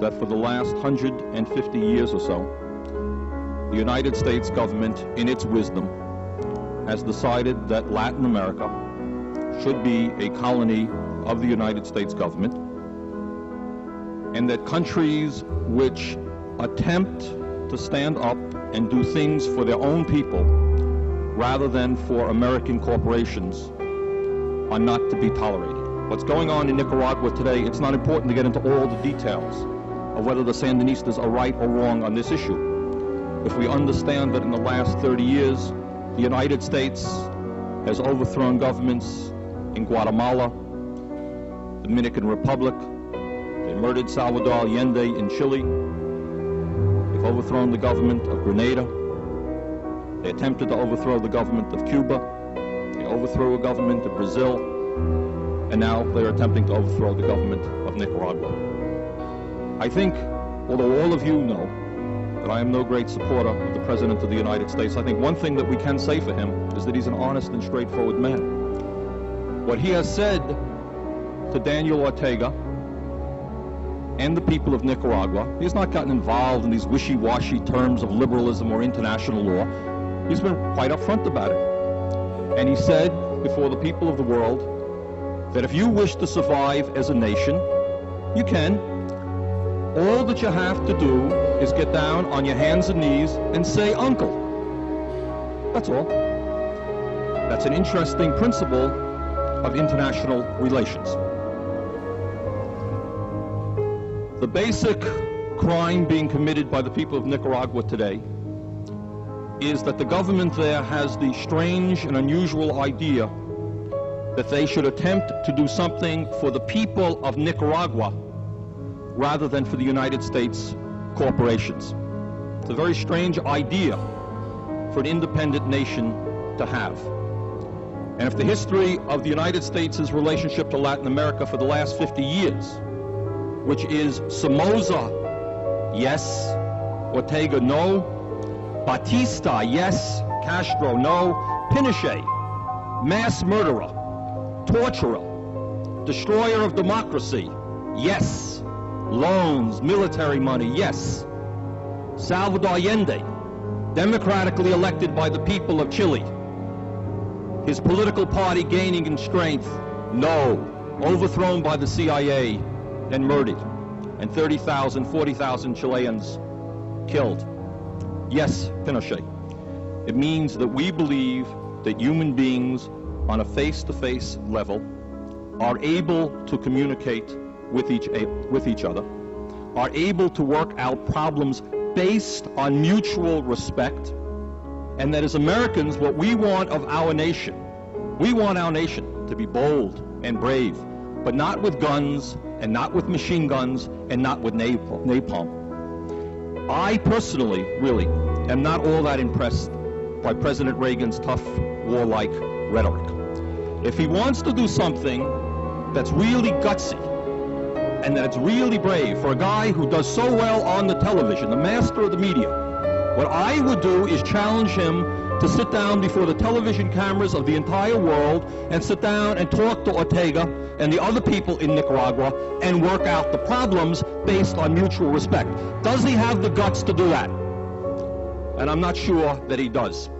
that for the last 150 years or so, the United States government, in its wisdom, has decided that Latin America should be a colony of the United States government, and that countries which attempt to stand up and do things for their own people rather than for American corporations are not to be tolerated. What's going on in Nicaragua today, it's not important to get into all the details of whether the Sandinistas are right or wrong on this issue. If we understand that in the last 30 years, the United States has overthrown governments in Guatemala, the Dominican Republic, they murdered Salvador Allende in Chile, they've overthrown the government of Grenada, they attempted to overthrow the government of Cuba, they overthrew a government of Brazil, and now they're attempting to overthrow the government of Nicaragua. I think, although all of you know that I am no great supporter of the President of the United States, I think one thing that we can say for him is that he's an honest and straightforward man. What he has said to Daniel Ortega and the people of Nicaragua, he has not gotten involved in these wishy-washy terms of liberalism or international law. He's been quite upfront about it. And he said before the people of the world that if you wish to survive as a nation, you can. All that you have to do is get down on your hands and knees and say, "Uncle." That's all. That's an interesting principle of international relations. The basic crime being committed by the people of Nicaragua today is that the government there has the strange and unusual idea that they should attempt to do something for the people of Nicaragua rather than for the United States corporations. It's a very strange idea for an independent nation to have. And if the history of the United States' relationship to Latin America for the last 50 years, which is Somoza, yes, Ortega, no, Batista, yes, Castro, no, Pinochet, mass murderer, torturer, destroyer of democracy, yes, loans, military money, yes, Salvador Allende, democratically elected by the people of Chile, his political party gaining in strength, no, overthrown by the CIA and murdered, and 30,000, 40,000 Chileans killed. Yes, Pinochet. It means that we believe that human beings on a face-to-face level are able to communicate with each other, are able to work out problems based on mutual respect, and that as Americans, what we want of our nation, we want our nation to be bold and brave, but not with guns, and not with machine guns, and not with napalm. I personally, really, am not all that impressed by President Reagan's tough, warlike rhetoric. If he wants to do something that's really gutsy, and that's really brave for a guy who does so well on the television, the master of the media, what I would do is challenge him to sit down before the television cameras of the entire world and sit down and talk to Ortega and the other people in Nicaragua and work out the problems based on mutual respect. Does he have the guts to do that? And I'm not sure that he does.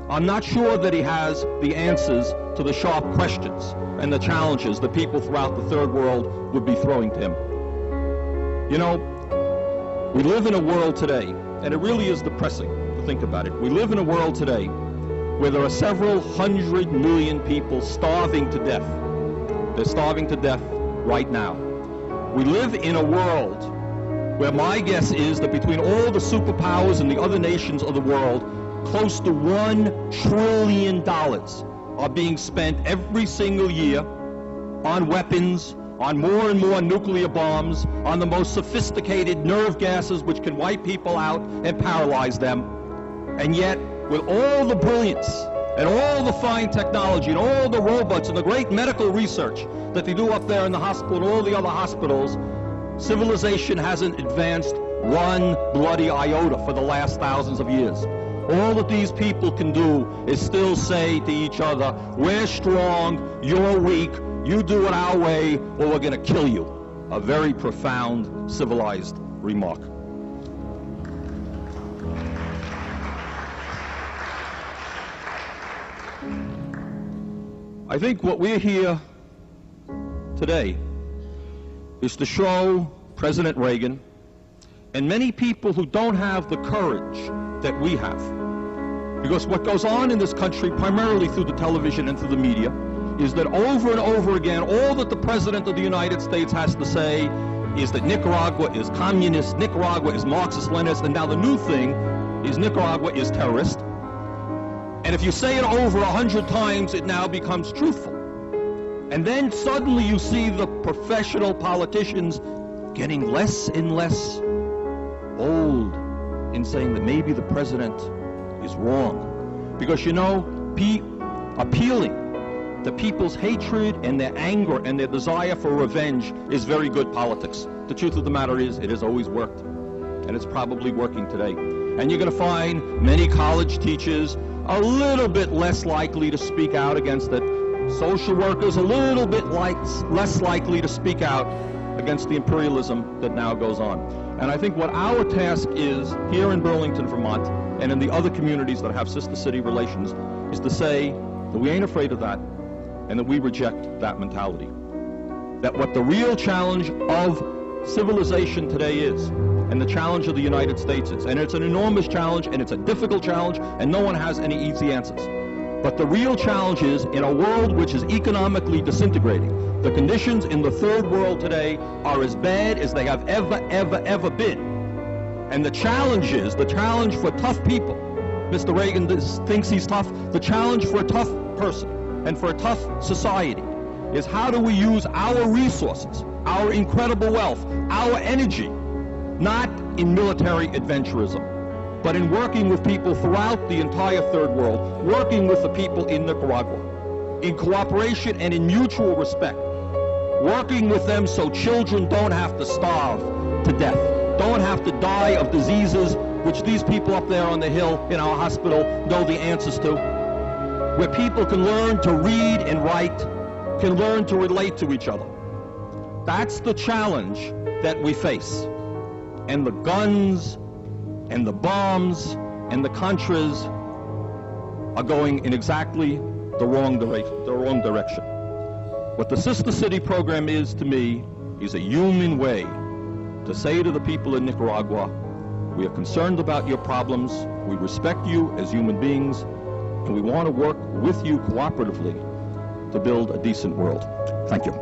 I'm not sure that he has the answers to the sharp questions and the challenges that people throughout the third world would be throwing to him. You know, we live in a world today, and it really is depressing to think about it. We live in a world today where there are several 100 million people starving to death. They're starving to death right now. We live in a world where my guess is that between all the superpowers and the other nations of the world, close to $1 trillion are being spent every single year on weapons, on more and more nuclear bombs, on the most sophisticated nerve gases which can wipe people out and paralyze them. And yet, with all the brilliance and all the fine technology and all the robots and the great medical research that they do up there in the hospital and all the other hospitals, civilization hasn't advanced one bloody iota for the last thousands of years. All that these people can do is still say to each other, we're strong, you're weak, you do it our way, or we're going to kill you. a very profound, civilized remark. I think what we're here today is to show President Reagan and many people who don't have the courage that we have. Because what goes on in this country, primarily through the television and through the media, is that over and over again, all that the President of the United States has to say is that Nicaragua is communist, Nicaragua is Marxist-Leninist, and now the new thing is Nicaragua is terrorist. And if you say it over 100 times, it now becomes truthful. And then suddenly you see the professional politicians getting less and less bold in saying that maybe the president is wrong. Because, you know, appealing to people's hatred and their anger and their desire for revenge is very good politics. The truth of the matter is, it has always worked, and it's probably working today. And you're going to find many college teachers a little bit less likely to speak out against it. Social workers a little bit less likely to speak out against the imperialism that now goes on. And I think what our task is here in Burlington, Vermont, and in the other communities that have sister city relations, is to say that we ain't afraid of that, and that we reject that mentality. That what the real challenge of civilization today is, and the challenge of the United States is, and it's an enormous challenge, and it's a difficult challenge, and no one has any easy answers. But the real challenge is, in a world which is economically disintegrating, the conditions in the third world today are as bad as they have ever been. And the challenge is, the challenge for tough people, Mr. Reagan thinks he's tough, the challenge for a tough person and for a tough society is how do we use our resources, our incredible wealth, our energy, not in military adventurism, but in working with people throughout the entire third world, working with the people in Nicaragua, in cooperation and in mutual respect, working with them so children don't have to starve to death, don't have to die of diseases which these people up there on the hill in our hospital know the answers to, where people can learn to read and write, can learn to relate to each other. That's the challenge that we face. And the guns and the bombs and the contras are going in exactly the wrong direction. What the Sister City program is to me is a human way to say to the people in Nicaragua, we are concerned about your problems, we respect you as human beings, and we want to work with you cooperatively to build a decent world. Thank you.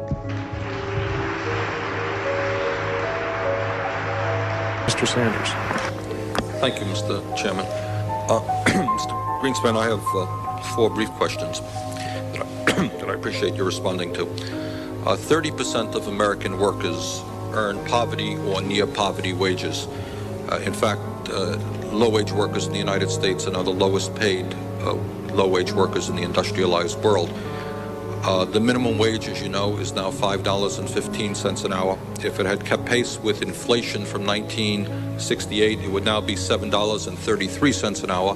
Mr. Sanders. Thank you, Mr. Chairman. Mr. Greenspan, I have 4 brief questions that I appreciate you responding to. 30% of American workers earn poverty or near poverty wages. In fact, low-wage workers in the United States are now the lowest paid low-wage workers in the industrialized world. The minimum wage, as you know, is now $5.15 an hour. If it had kept pace with inflation from 1968, it would now be $7.33 an hour.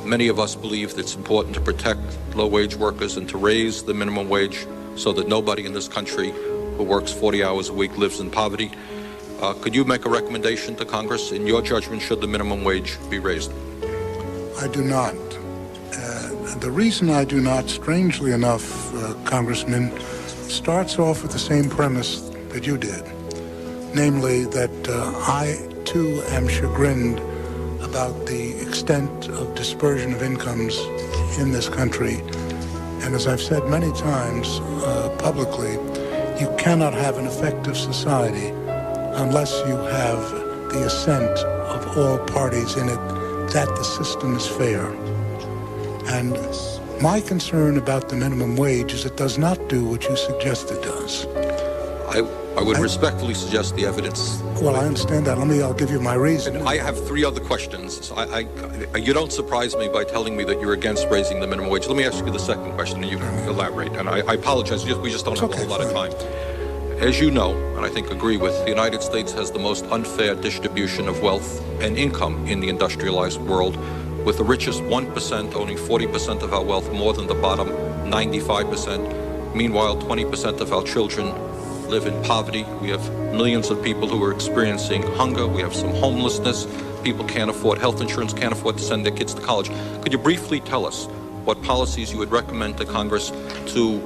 Many of us believe that it's important to protect low-wage workers and to raise the minimum wage so that nobody in this country who works 40 hours a week lives in poverty. Could you make a recommendation to Congress? In your judgment, should the minimum wage be raised? I do not. The reason I do not, strangely enough, Congressman, starts off with the same premise that you did. Namely, that I, too, am chagrined about the extent of dispersion of incomes in this country. And as I've said many times publicly, you cannot have an effective society unless you have the assent of all parties in it that the system is fair. And my concern about the minimum wage is it does not do what you suggest it does. I would respectfully suggest the evidence. Well, I understand that. I'll give you my reason. And I have 3 other questions. You don't surprise me by telling me that you're against raising the minimum wage. Let me ask you the second question, and you can elaborate. And I apologize, we just don't have a whole lot of time. As you know, and I think agree with, the United States has the most unfair distribution of wealth and income in the industrialized world, with the richest 1% owning 40% of our wealth, more than the bottom 95%. Meanwhile, 20% of our children live in poverty. We have millions of people who are experiencing hunger. We have some homelessness. People can't afford health insurance, can't afford to send their kids to college. Could you briefly tell us what policies you would recommend to Congress to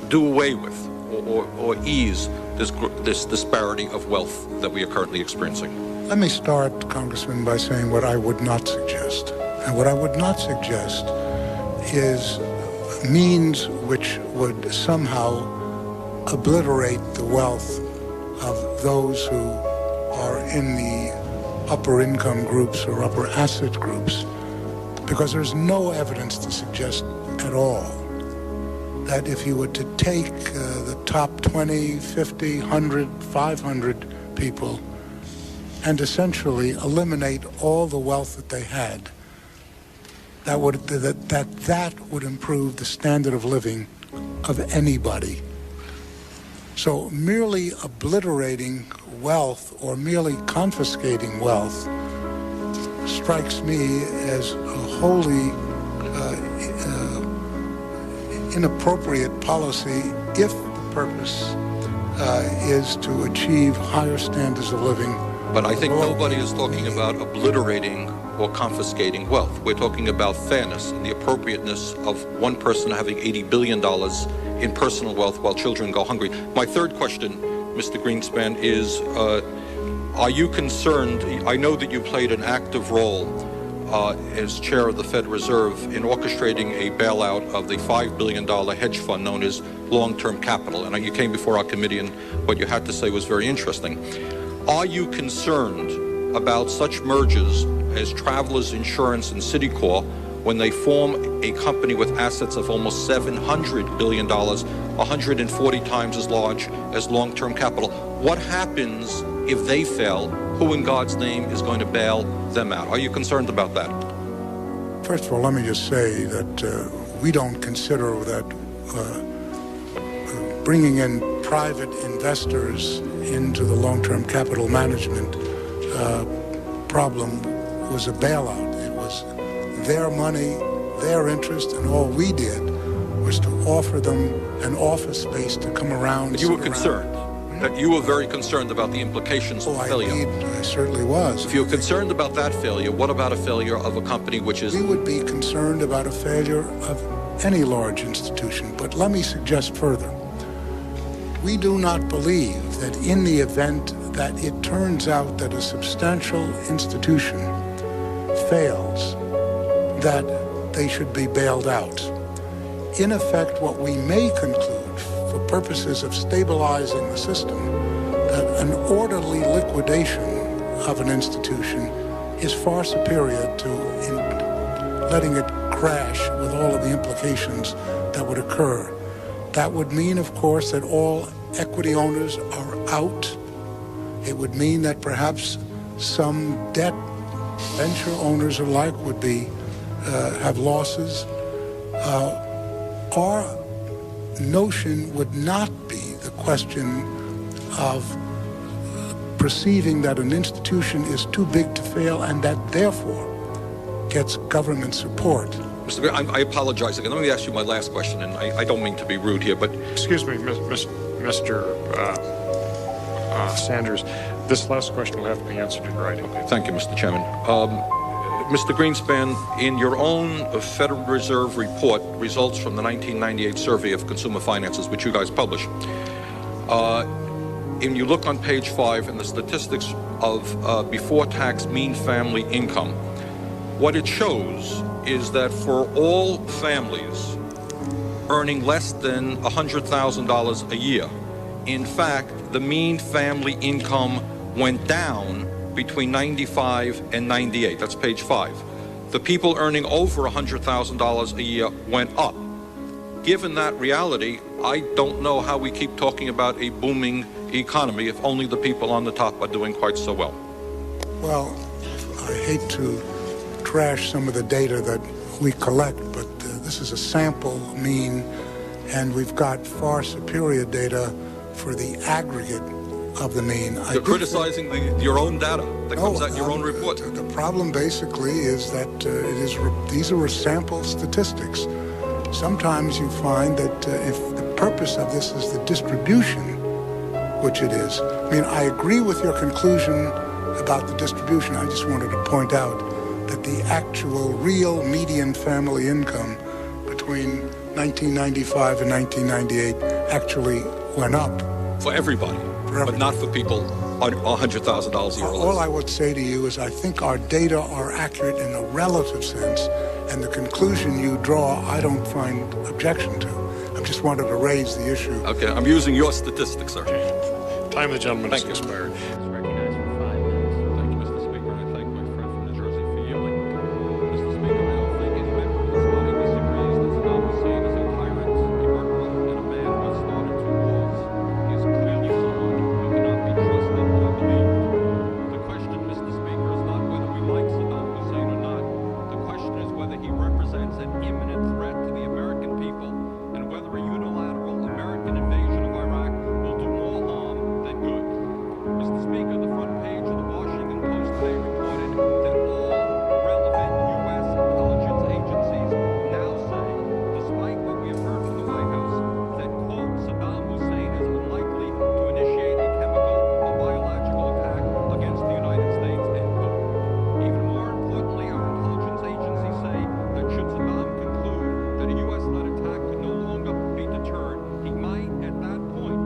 do away with or ease this disparity of wealth that we are currently experiencing? Let me start, Congressman, by saying what I would not suggest. And what I would not suggest is means which would somehow obliterate the wealth of those who are in the upper income groups or upper asset groups, because there's no evidence to suggest at all that if you were to take the top 20, 50, 100, 500 people and essentially eliminate all the wealth that they had, that would improve the standard of living of anybody. So merely obliterating wealth or merely confiscating wealth strikes me as a wholly inappropriate policy if the purpose is to achieve higher standards of living. But I think nobody is talking about obliterating or confiscating wealth. We're talking about fairness and the appropriateness of one person having $80 billion in personal wealth while children go hungry. My third question, Mr. Greenspan, is are you concerned? I know that you played an active role as chair of the Fed Reserve in orchestrating a bailout of the $5 billion hedge fund known as long-term capital. And you came before our committee and what you had to say was very interesting. Are you concerned about such mergers as Travelers Insurance and Citicorp when they form a company with assets of almost $700 billion, 140 times as large as long-term capital? What happens if they fail? Who in God's name is going to bail them out? Are you concerned about that? First of all, let me just say that we don't consider that bringing in private investors into the long-term capital management problem was a bailout. It was their money, their interest, and all we did was to offer them an office space to come around. But you were concerned. That you were very concerned about the implications of failure. I certainly was. If you're concerned about that failure, what about a failure of a company which is... We would be concerned about a failure of any large institution. But let me suggest further. We do not believe that in the event that it turns out that a substantial institution fails, that they should be bailed out. In effect, what we may conclude for purposes of stabilizing the system, that an orderly liquidation of an institution is far superior to letting it crash with all of the implications that would occur. That would mean, of course, that all equity owners are out. It would mean that perhaps some debt venture owners alike would be have losses. Our notion would not be the question of perceiving that an institution is too big to fail and that therefore gets government support. Mr. Green, I apologize again. Let me ask you my last question, and I don't mean to be rude here, but... Excuse me, Mr. Sanders. This last question will have to be answered in writing. Okay, thank you, Mr. Chairman. Mr. Greenspan, in your own Federal Reserve report, results from the 1998 survey of consumer finances, which you guys publish, and you look on page 5 in the statistics of before-tax mean family income, what it shows is that for all families earning less than $100,000 a year, in fact, the mean family income went down between 95 and 98. That's page 5. The people earning over $100,000 a year went up. Given that reality, I don't know how we keep talking about a booming economy if only the people on the top are doing quite so well. Well, I hate to trash some of the data that we collect, but this is a sample mean, and we've got far superior data for the aggregate of the mean. You're criticizing your own data that comes out in your own report. The problem basically is that these are sample statistics. Sometimes you find that if the purpose of this is the distribution which it is. I mean, I agree with your conclusion about the distribution. I just wanted to point out that the actual real median family income between 1995 and 1998 actually went up. For everybody, but not for people on $100,000 a year or less. All I would say to you is I think our data are accurate in a relative sense, and the conclusion you draw I don't find objection to. I just wanted to raise the issue. Okay, I'm using your statistics, sir. Time of the gentleman has Thank you. expired. Recognized for 5 minutes. Thank you, Mr. Speaker, and I thank my friend from New Jersey for yielding. Mr. Speaker, I don't think any member of this body disagrees that Saddam Hussein is a tyrant, a murderer, and a man who has started 2 wars. He is clearly someone who cannot be trusted or believed. The question, Mr. Speaker, is not whether we like Saddam Hussein or not. The question is whether he represents an imminent threat to the American people and whether a unilateral American invasion of Iraq will do more harm than good. Mr. Speaker, the front page of the Washington Post today reported that all relevant U.S. intelligence agencies now say, despite what we have heard from the White House, that, quote, Saddam Hussein is unlikely to initiate a chemical or biological attack against the United States, end quote. Even more importantly, our intelligence agencies say that should Saddam conclude that a U.S.-led attack could no longer be deterred, he might, at that point,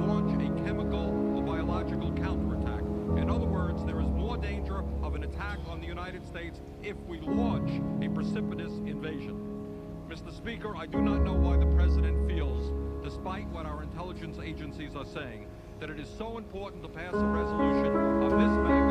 launch a chemical or biological counterattack. In other words, there is more danger of an attack on the United States if we launch a precipitous invasion. Mr. Speaker, I do not know why the President feels, despite what our intelligence agencies are saying, that it is so important to pass a resolution of this magnitude